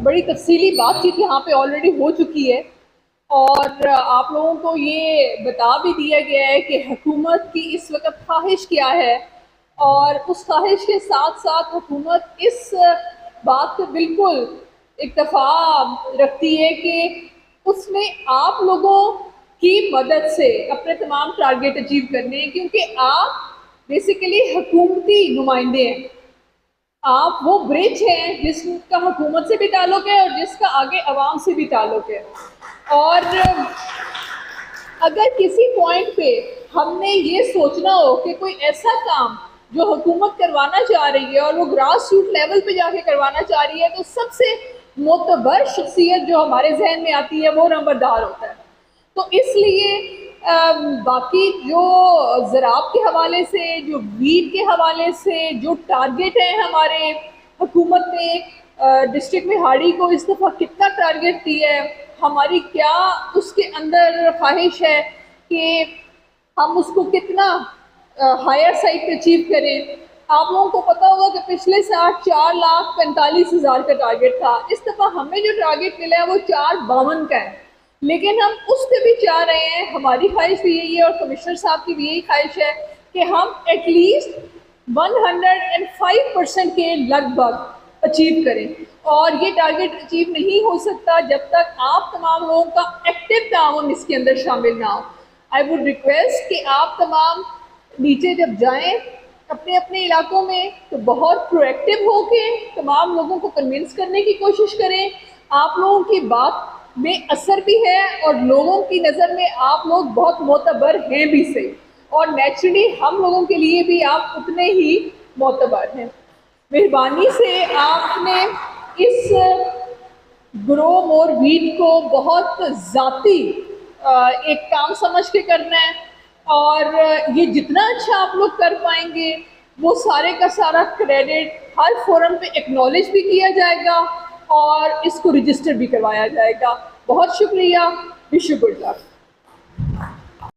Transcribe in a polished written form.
बड़ी तफसीली बातचीत यहाँ पे ऑलरेडी हो चुकी है और आप लोगों को ये बता भी दिया गया है कि हुकूमत की इस वक्त ख्वाहिश क्या है, और उस ख्वाहिश के साथ साथ हुकूमत इस बात पे बिल्कुल इत्तफा रखती है कि उसमें आप लोगों की मदद से अपने तमाम टारगेट अचीव करने हैं, क्योंकि आप बेसिकली हुकूमती नुमाइंदे हैं। आप वो ब्रिज हैं जिसका हुकूमत से भी ताल्लुक़ है और जिसका आगे अवाम से भी ताल्लुक़ है। और अगर किसी पॉइंट पे हमने ये सोचना हो कि कोई ऐसा काम जो हुकूमत करवाना चाह रही है और वो ग्रास रूट लेवल पे जाके करवाना चाह रही है, तो सबसे मोतबर शख्सियत जो हमारे जहन में आती है वो नंबरदार होता है। तो इसलिए बाकी जो ज़राअत के हवाले से, जो वीट के हवाले से जो टारगेट है हमारे, हुकूमत ने डिस्ट्रिक्ट में हाड़ी को इस दफ़ा कितना टारगेट दिया है, हमारी क्या उसके अंदर ख्वाहिश है कि हम उसको कितना हायर साइड पे अचीव करें। आप लोगों को पता होगा कि पिछले साल 4,45,000 का टारगेट था। इस दफ़ा हमें जो टारगेट मिला है वो 452 का है, लेकिन हम उस पर भी चाह रहे हैं, हमारी ख्वाहिश भी यही है और कमिश्नर साहब की भी यही ख्वाहिश है कि हम एटलीस्ट 105% के लगभग अचीव करें। और ये टारगेट अचीव नहीं हो सकता जब तक आप तमाम लोगों का एक्टिव ताउन इसके अंदर शामिल ना हो। आई वुड रिक्वेस्ट कि आप तमाम नीचे जब जाएं अपने अपने इलाकों में तो बहुत प्रोएक्टिव होके तमाम लोगों को कन्विंस करने की कोशिश करें। आप लोगों की बात में असर भी है और लोगों की नज़र में आप लोग बहुत मोतबर हैं भी सही, और नेचुरली हम लोगों के लिए भी आप उतने ही मोतबर हैं। मेहरबानी से आपने इस ग्रो मोर वीट को बहुत ज़ाती एक काम समझ के करना है, और ये जितना अच्छा आप लोग कर पाएंगे वो सारे का सारा क्रेडिट हर फोरम पे एक्नॉलेज भी किया जाएगा और इसको रजिस्टर भी करवाया जाएगा। बहुत शुक्रिया। Wish you good luck.